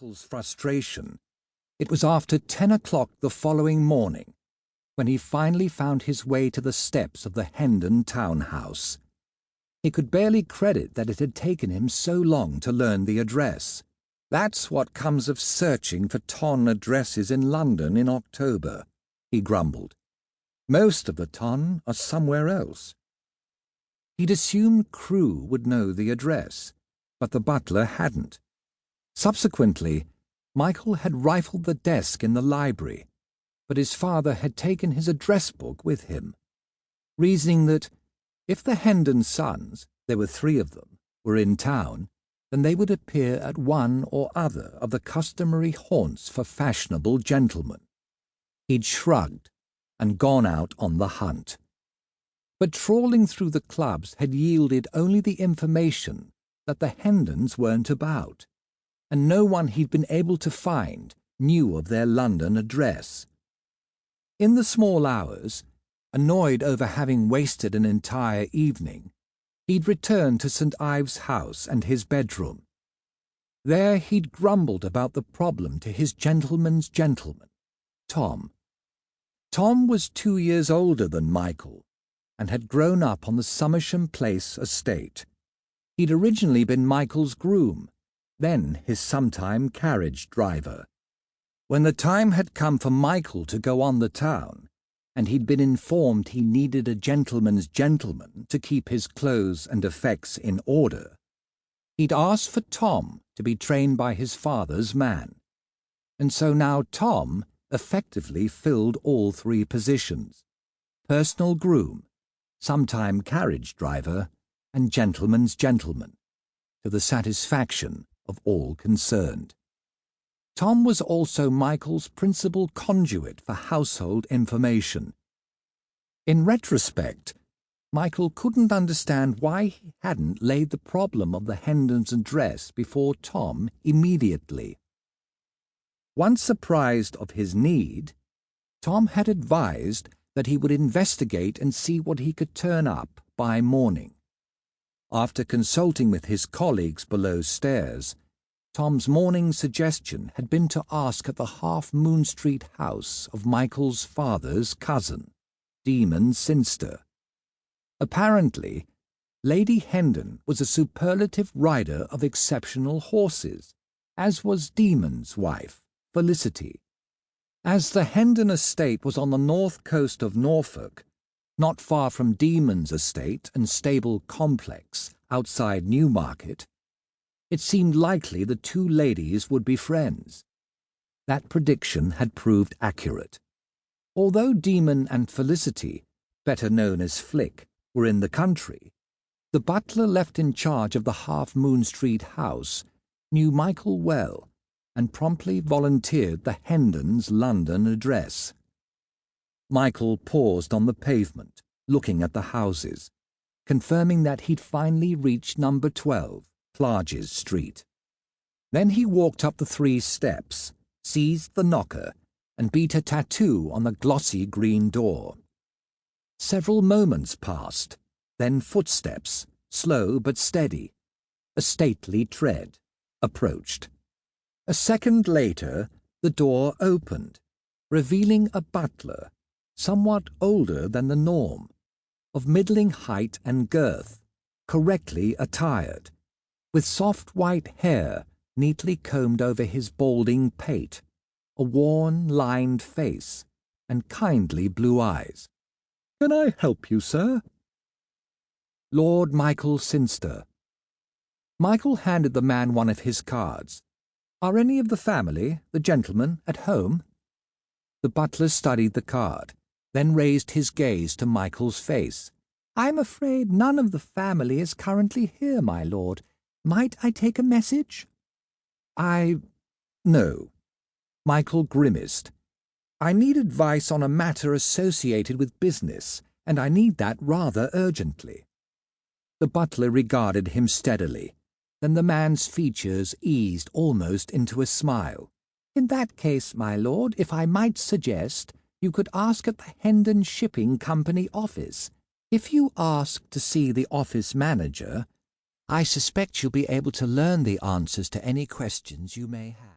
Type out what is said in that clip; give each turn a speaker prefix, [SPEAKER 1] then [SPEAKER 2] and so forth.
[SPEAKER 1] Michael's frustration, it was after 10 o'clock the following morning when he finally found his way to the steps of the Hendon townhouse. He could barely credit that it had taken him so long to learn the address. "That's what comes of searching for ton addresses in London in October," he grumbled. "Most of the ton are somewhere else." He'd assumed Crewe would know the address, but the butler hadn't. Subsequently, Michael had rifled the desk in the library, but his father had taken his address book with him, reasoning that if the Hendon sons, there were 3 of them, were in town, then they would appear at one or other of the customary haunts for fashionable gentlemen. He'd shrugged and gone out on the hunt. But trawling through the clubs had yielded only the information that the Hendons weren't about, and no one he'd been able to find knew of their London address. In the small hours, annoyed over having wasted an entire evening, he'd returned to St. Ives House and his bedroom. There he'd grumbled about the problem to his gentleman's gentleman, Tom. Tom was 2 years older than Michael and had grown up on the Somersham Place estate. He'd originally been Michael's groom, then his sometime carriage driver. When the time had come for Michael to go on the town, and he'd been informed he needed a gentleman's gentleman to keep his clothes and effects in order, he'd asked for Tom to be trained by his father's man. And so now Tom effectively filled all 3 positions: personal groom, sometime carriage driver, and gentleman's gentleman, to the satisfaction of all concerned. Tom was also Michael's principal conduit for household information. In retrospect, Michael couldn't understand why he hadn't laid the problem of the Hendons' address before Tom immediately. Once apprised of his need, Tom had advised that he would investigate and see what he could turn up by morning. After consulting with his colleagues below stairs, Tom's morning suggestion had been to ask at the Half Moon Street house of Michael's father's cousin, Demon Cynster. Apparently, Lady Hendon was a superlative rider of exceptional horses, as was Demon's wife, Felicity. As the Hendon estate was on the north coast of Norfolk, not far from Demon's estate and stable complex outside Newmarket, it seemed likely the 2 ladies would be friends. That prediction had proved accurate. Although Demon and Felicity, better known as Flick, were in the country, the butler left in charge of the Half Moon Street house knew Michael well and promptly volunteered the Hendons' London address. Michael paused on the pavement, looking at the houses, confirming that he'd finally reached number 12, Clarges Street. Then he walked up the 3 steps, seized the knocker, and beat a tattoo on the glossy green door. Several moments passed, then footsteps, slow but steady, a stately tread, approached. A second later, the door opened, revealing a butler, somewhat older than the norm, of middling height and girth, correctly attired, with soft white hair neatly combed over his balding pate, a worn, lined face, and kindly blue eyes. "Can I help you, sir?" "Lord Michael Cynster." Michael handed the man one of his cards. "Are any of the family, the gentlemen, at home?" The butler studied the card, then raised his gaze to Michael's face. "I'm afraid none of the family is currently here, my lord. Might I take a message?" No." Michael grimaced. "I need advice on a matter associated with business, and I need that rather urgently." The butler regarded him steadily. Then the man's features eased almost into a smile. "In that case, my lord, if I might suggest, you could ask at the Hendon Shipping Company office. If you ask to see the office manager, I suspect you'll be able to learn the answers to any questions you may have."